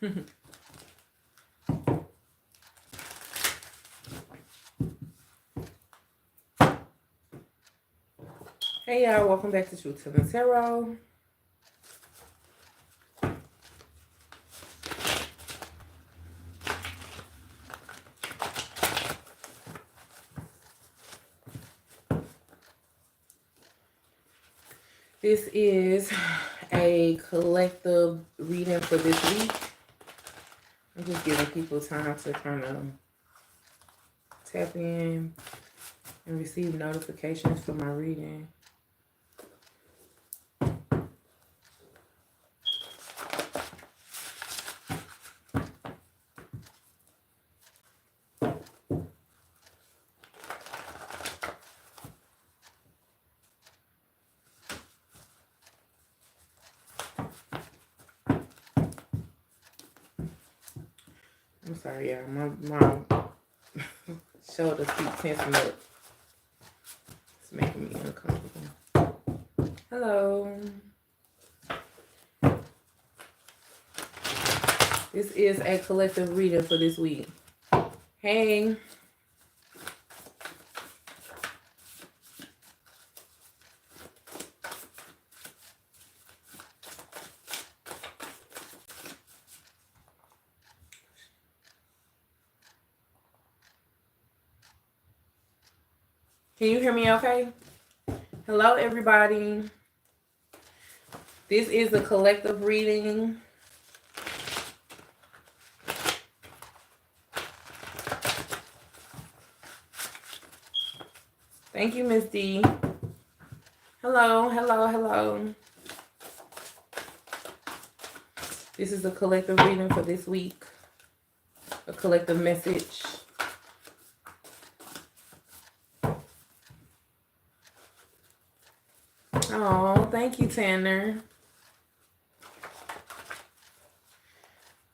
Hey y'all, welcome back to Truth Telling Tarot. This is a collective reading for this week. I'm just giving people time to kind of tap in and receive notifications for my reading. I'm sorry, y'all. My shoulders keep tensing up. It's making me uncomfortable. Hello. This is a collective reading for this week. Hey. Can you hear me okay? Hello, everybody. This is a collective reading. Thank you, Miss D. Hello, hello, hello. This is a collective reading for this week. A collective message. Oh, thank you, Tanner.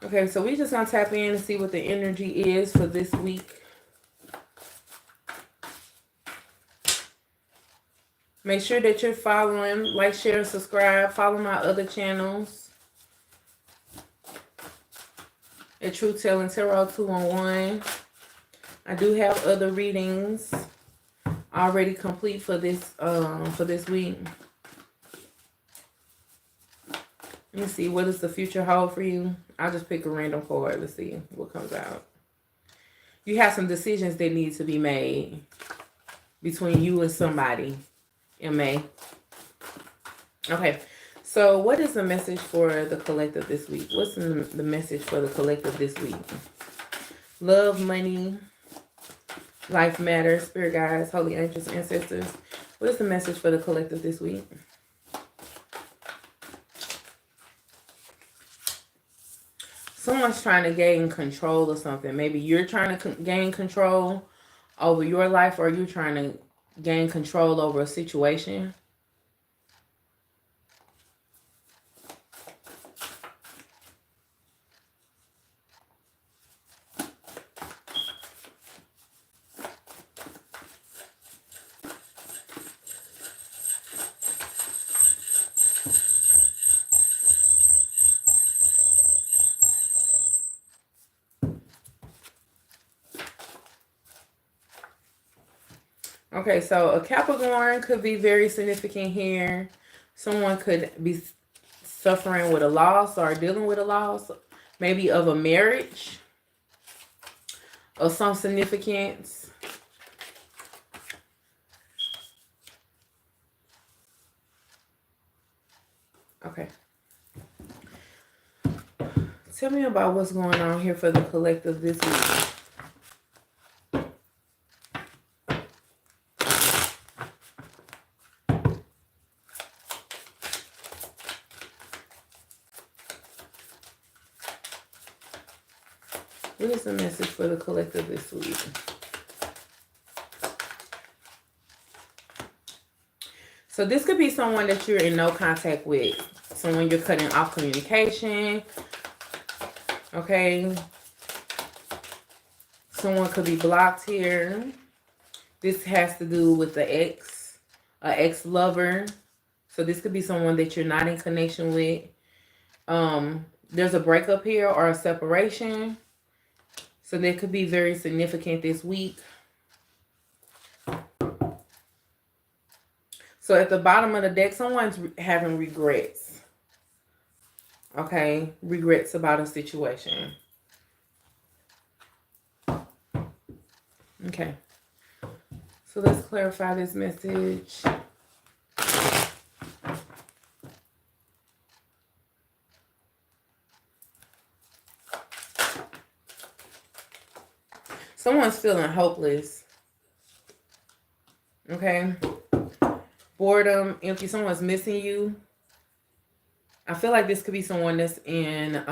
Okay, so we just gonna tap in and see what the energy is for this week. Make sure that you're following, like, share, and subscribe. Follow my other channels at Truth Telling Tarot 211. I do have other readings already complete for this week. Let me see, what does the future hold for you? I'll just pick a random card. Let's see what comes out. You have some decisions that need to be made between you and somebody in May. Okay, so what is the message for the collective this week? What's the message for the collective this week? Love, money, life matters, spirit guides, holy angels, ancestors. What is the message for the collective this week? Someone's trying to gain control of something. Maybe you're trying to gain control over your life, or you're trying to gain control over a situation. Okay, so a Capricorn could be very significant here. Someone could be suffering with a loss or dealing with a loss, maybe of a marriage of some significance. Okay. Tell me about what's going on here for the collective this week. What is the message for the collective this week? So this could be someone that you're in no contact with. Someone you're cutting off communication. Okay. Someone could be blocked here. This has to do with the ex, an ex-lover. So this could be someone that you're not in connection with. There's a breakup here or a separation. So that could be very significant this week. So at the bottom of the deck, someone's having regrets. Okay, regrets about a situation. Okay. So let's clarify this message. Someone's feeling hopeless. Okay. Boredom, empty. Someone's missing you. I feel like this could be someone that's in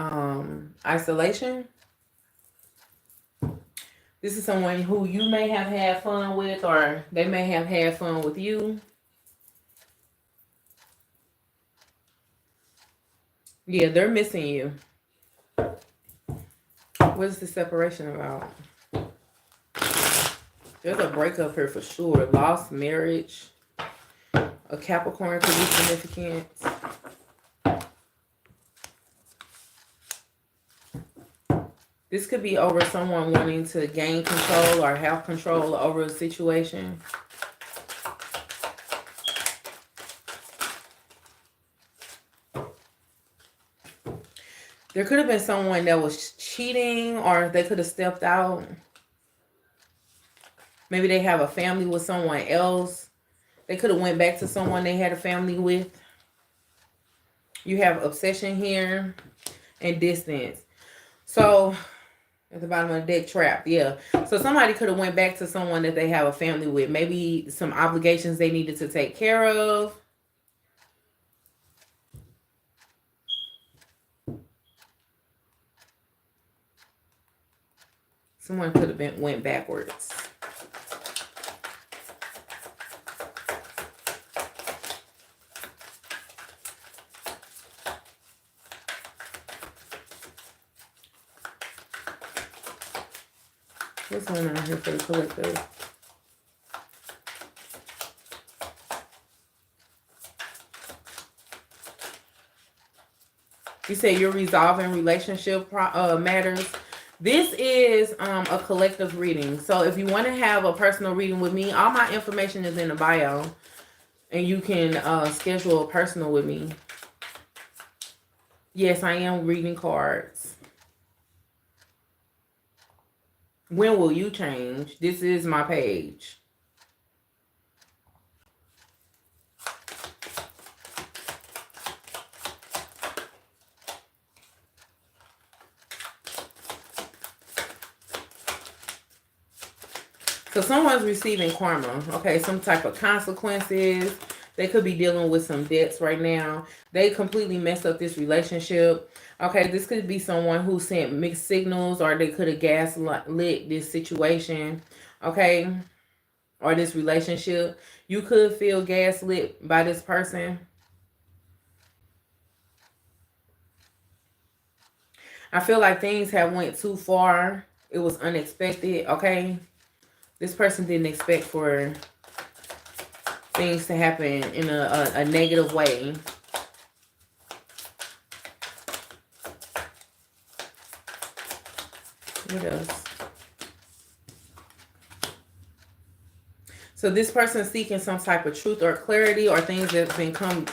isolation. This is someone who you may have had fun with, or they may have had fun with you. Yeah, they're missing you. What is the separation about? There's a breakup here for sure. Lost marriage. A Capricorn could be significant. This could be over someone wanting to gain control or have control over a situation. There could have been someone that was cheating, or they could have stepped out. Maybe they have a family with someone else. They could have went back to someone they had a family with. You have obsession here and distance. So at the bottom of the deck, trap. Yeah. So somebody could have went back to someone that they have a family with. Maybe some obligations they needed to take care of. Someone could have went backwards. What's going on here for the collective? You say you're resolving relationship matters. This is a collective reading. So if you want to have a personal reading with me, all my information is in the bio. And you can schedule a personal with me. Yes, I am reading cards. When will you change? This is my page. So someone's receiving karma. Okay, some type of consequences. They could be dealing with some debts right now. They completely messed up this relationship. Okay, this could be someone who sent mixed signals, or they could have gaslit this situation. Okay, or this relationship. You could feel gaslit by this person. I feel like things have went too far. It was unexpected. Okay, this person didn't expect for things to happen in a negative way. What else? So this person is seeking some type of truth or clarity, or things that have become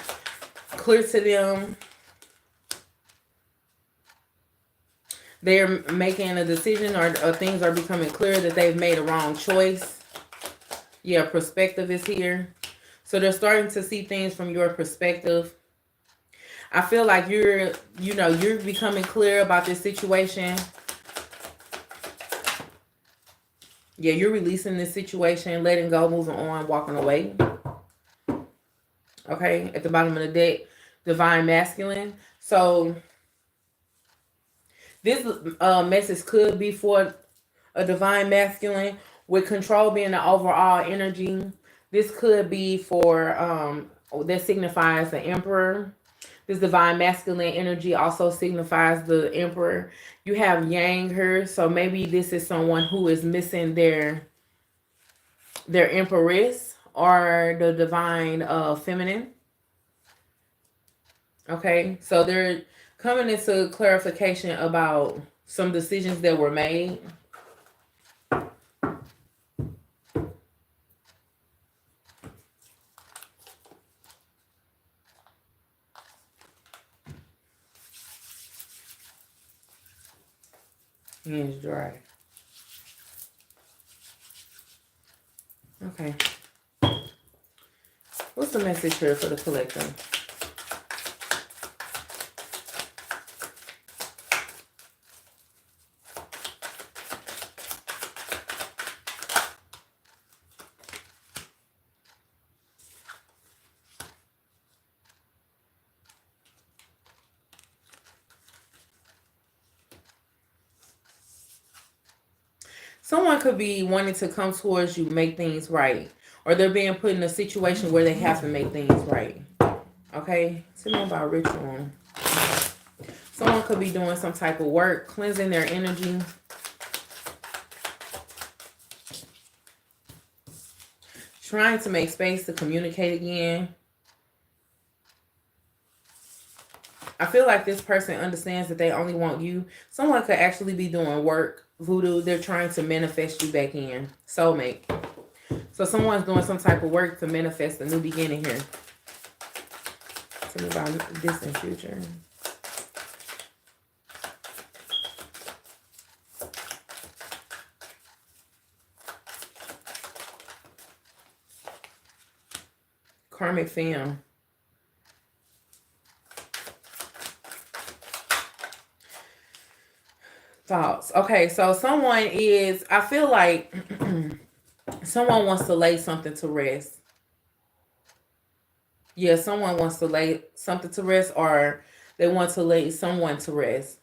clear to them. They're making a decision, or things are becoming clear that they've made a wrong choice. Yeah, perspective is here. So they're starting to see things from your perspective. I feel like you're becoming clear about this situation. Yeah, you're releasing this situation, letting go, moving on, walking away. Okay, at the bottom of the deck, Divine Masculine. So this message could be for a Divine Masculine, with control being the overall energy. This could be for, that signifies the Emperor. This Divine Masculine energy also signifies the Emperor. You have Yang here, so maybe this is someone who is missing their Empress, or the Divine Feminine. Okay, so they're Coming into clarification about some decisions that were made. Hands dry. Okay. What's the message here for the collector? Someone could be wanting to come towards you, make things right. Or they're being put in a situation where they have to make things right. Okay? Tell me about ritual. Someone could be doing some type of work, cleansing their energy. Trying to make space to communicate again. I feel like this person understands that they only want you. Someone could actually be doing work, voodoo. They're trying to manifest you back in. Soulmate. So someone's doing some type of work to manifest a new beginning here. Tell me about distant future. Karmic film. Thoughts. Okay, so someone is, I feel like someone wants to lay something to rest. Yeah, someone wants to lay something to rest, or they want to lay someone to rest.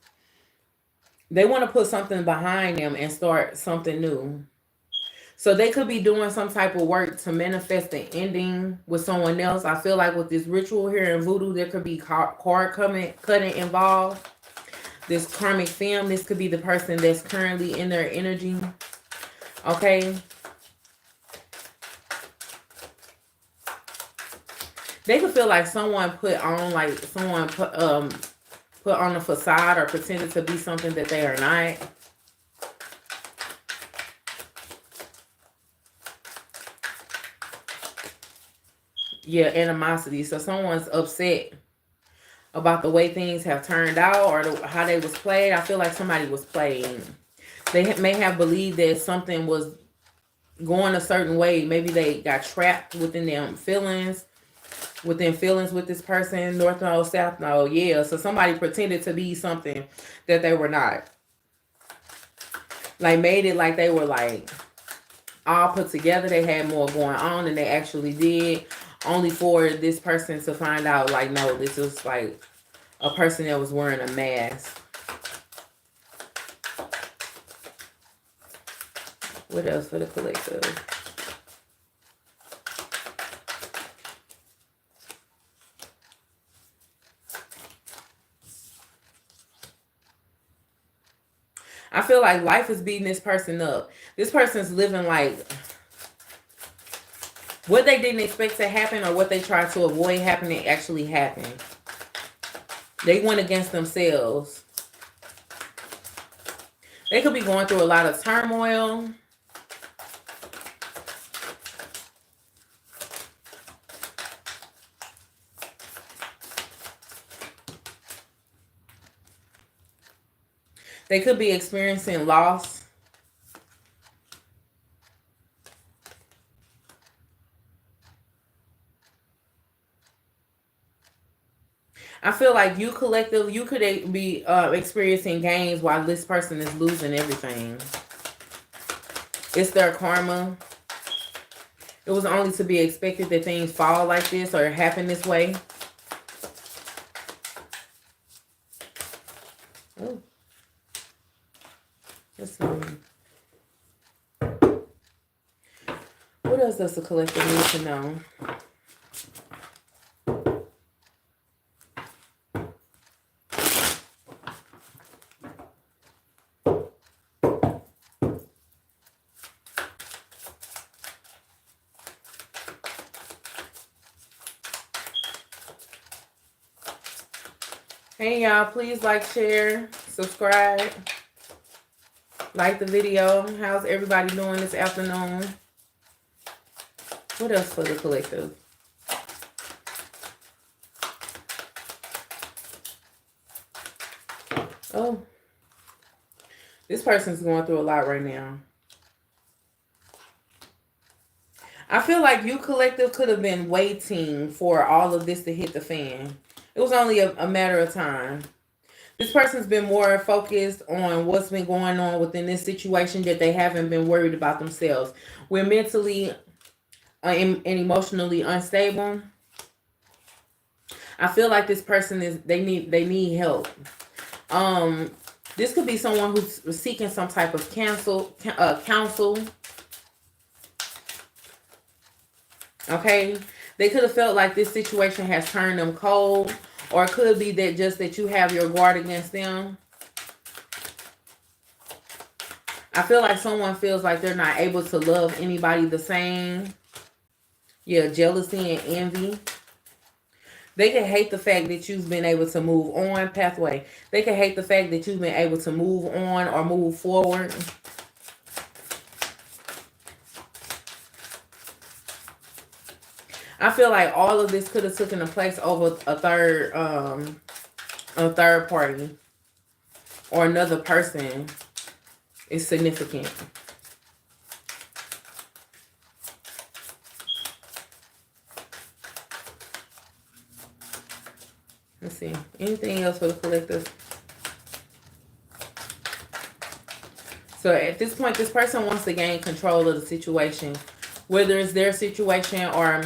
They want to put something behind them and start something new. So they could be doing some type of work to manifest an ending with someone else. I feel like with this ritual here in voodoo, there could be card cutting involved. This karmic film, this could be the person that's currently in their energy. Okay. They could feel like someone put on a facade or pretended to be something that they are not. Yeah, animosity. So someone's upset about the way things have turned out or how they was played. I feel like somebody was playing. They may have believed that something was going a certain way. Maybe they got trapped within their feelings. Within feelings with this person, north node, south node, yeah. So somebody pretended to be something that they were not. Like made it like they were like all put together. They had more going on than they actually did. Only for this person to find out like, no, this was like a person that was wearing a mask. What else for the collective? I feel like life is beating this person up. This person's living like what they didn't expect to happen or what they tried to avoid happening actually happened. They went against themselves. They could be going through a lot of turmoil. They could be experiencing loss. I feel like you collective, you could be experiencing gains while this person is losing everything. It's their karma. It was only to be expected that things fall like this or happen this way. Oh. Let's see. What else does the collective need to know? Hey y'all, please like, share, subscribe, like the video. How's everybody doing this afternoon? What else for the collective? Oh, this person's going through a lot right now. I feel like you, collective, could have been waiting for all of this to hit the fan. It was only a matter of time. This person's been more focused on what's been going on within this situation, that they haven't been worried about themselves. We're mentally and emotionally unstable. I feel like this person they need help. This could be someone who's seeking some type of counsel. Okay, they could have felt like this situation has turned them cold, or it could be that just that you have your guard against them. I feel like someone feels like they're not able to love anybody the same. Yeah, jealousy and envy. They can hate the fact that you've been able to move on. Pathway. They can hate the fact that you've been able to move on or move forward. I feel like all of this could have taken place over a third party or another person is significant. Let's see. Anything else for the collective? So at this point, this person wants to gain control of the situation, whether it's their situation or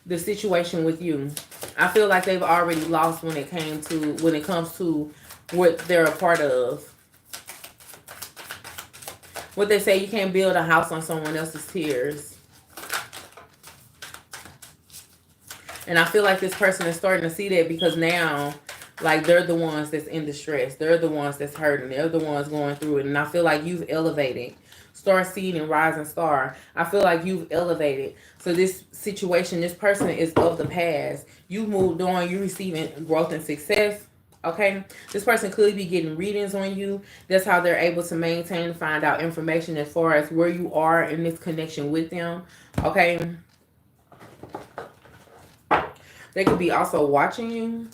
the situation with you. I feel like they've already lost when it comes to what they're a part of. What they say, you can't build a house on someone else's tears. And I feel like this person is starting to see that, because now, like, they're the ones that's in distress. They're the ones that's hurting. They're the ones going through it. And I feel like you've elevated. Star seed and rising star. I feel like you've elevated. So this situation, this person is of the past. You moved on. You're receiving growth and success. Okay. This person could be getting readings on you. That's how they're able to maintain and find out information as far as where you are in this connection with them. Okay. They could be also watching you.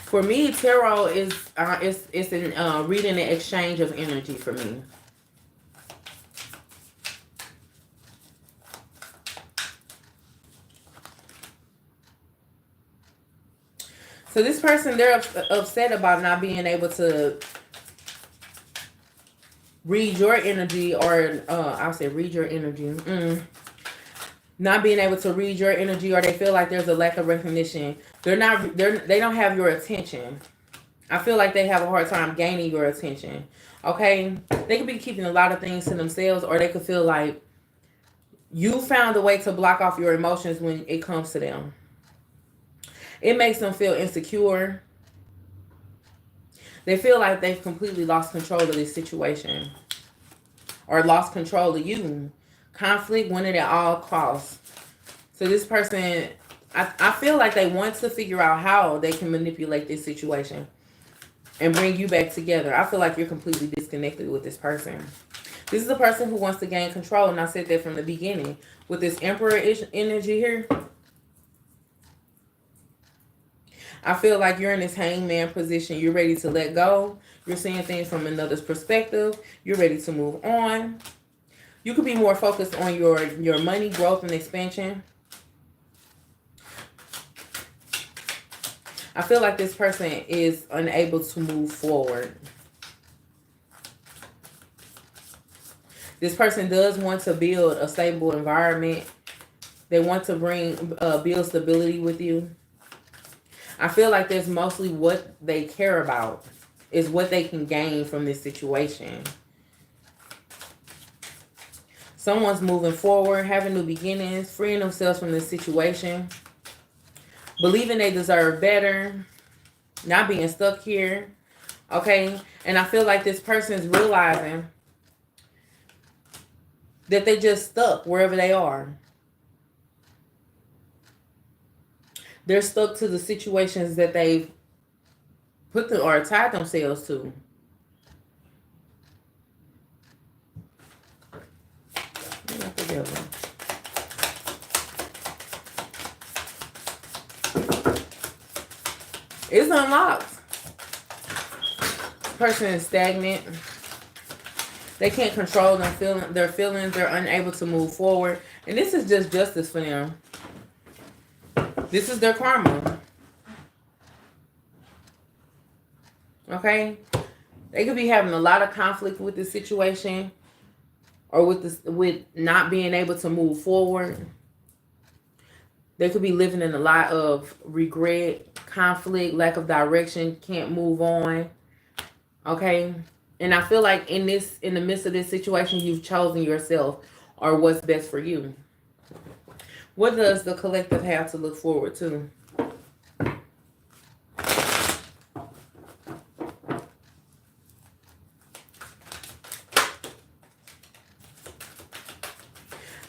For me, tarot is it's in reading the exchange of energy for me. So this person, they're upset about not being able to read your energy, or I'll say read your energy. Not being able to read your energy, or they feel like there's a lack of recognition. They don't have your attention. I feel like they have a hard time gaining your attention. Okay? They could be keeping a lot of things to themselves, or they could feel like you found a way to block off your emotions when it comes to them. It makes them feel insecure. They feel like they've completely lost control of this situation, or lost control of you. Conflict, winning at all costs. So this person, I feel like they want to figure out how they can manipulate this situation and bring you back together. I feel like you're completely disconnected with this person. This is a person who wants to gain control, and I said that from the beginning. With this Emperor energy here, I feel like you're in this hangman position. You're ready to let go. You're seeing things from another's perspective. You're ready to move on. You could be more focused on your money, growth, and expansion. I feel like this person is unable to move forward. This person does want to build a stable environment. They want to build stability with you. I feel like that's mostly what they care about, is what they can gain from this situation. Someone's moving forward, having new beginnings, freeing themselves from this situation, believing they deserve better, not being stuck here. Okay? And I feel like this person's realizing that they just stuck wherever they are. They're stuck to the situations that they've put or tied themselves to. It's unlocked. Person is stagnant. They can't control their feelings. They're unable to move forward. And this is just justice for them. This is their karma. Okay? They could be having a lot of conflict with this situation, or with not being able to move forward. They could be living in a lot of regret, conflict, lack of direction, can't move on. Okay? And I feel like in the midst of this situation, you've chosen yourself or what's best for you. What does the collective have to look forward to?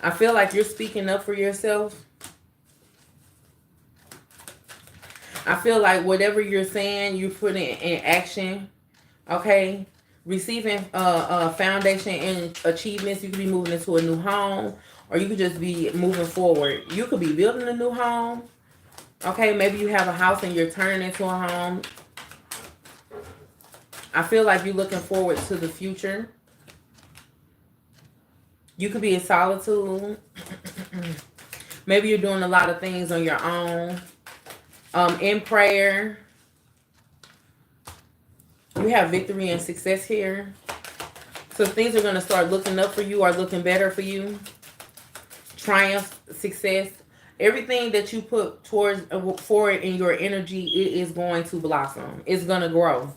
I feel like you're speaking up for yourself. I feel like whatever you're saying, you're putting in action. Okay? Receiving foundation and achievements. You could be moving into a new home, or you could just be moving forward. You could be building a new home. Okay? Maybe you have a house and you're turning into a home. I feel like you're looking forward to the future. You could be in solitude. Maybe you're doing a lot of things on your own. In prayer. You have victory and success here. So things are going to start looking up for you or looking better for you. Triumph, success. Everything that you put forward in your energy, it is going to blossom. It's going to grow.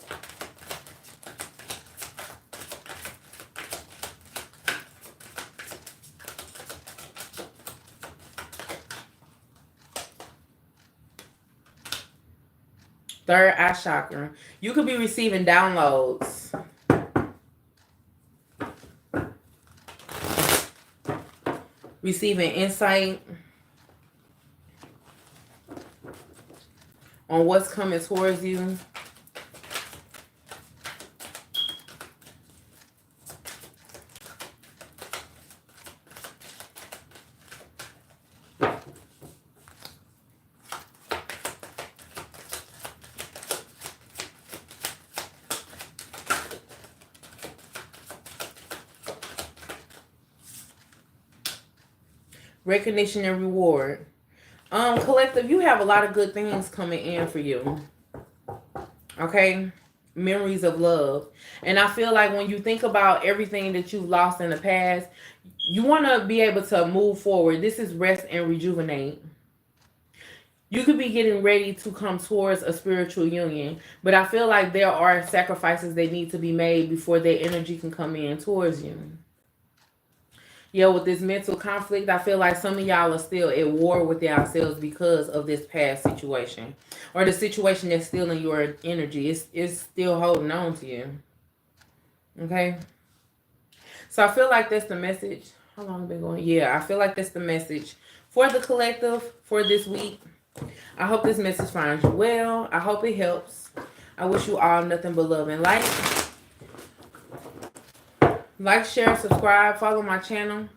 Third eye chakra. You could be receiving downloads. Receiving insight on what's coming towards you. Recognition and reward. Collective, you have a lot of good things coming in for you. Okay? Memories of love. And I feel like when you think about everything that you've lost in the past, you want to be able to move forward. This is rest and rejuvenate. You could be getting ready to come towards a spiritual union, but I feel like there are sacrifices that need to be made before their energy can come in towards you. Yeah, with this mental conflict, I feel like some of y'all are still at war with yourselves because of this past situation. Or the situation that's still in your energy. It's still holding on to you. Okay? So I feel like that's the message. How long have I been going? Yeah, I feel like that's the message for the collective for this week. I hope this message finds you well. I hope it helps. I wish you all nothing but love and light. Like, share, subscribe, follow my channel.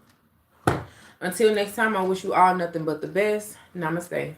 Until next time, I wish you all nothing but the best. Namaste.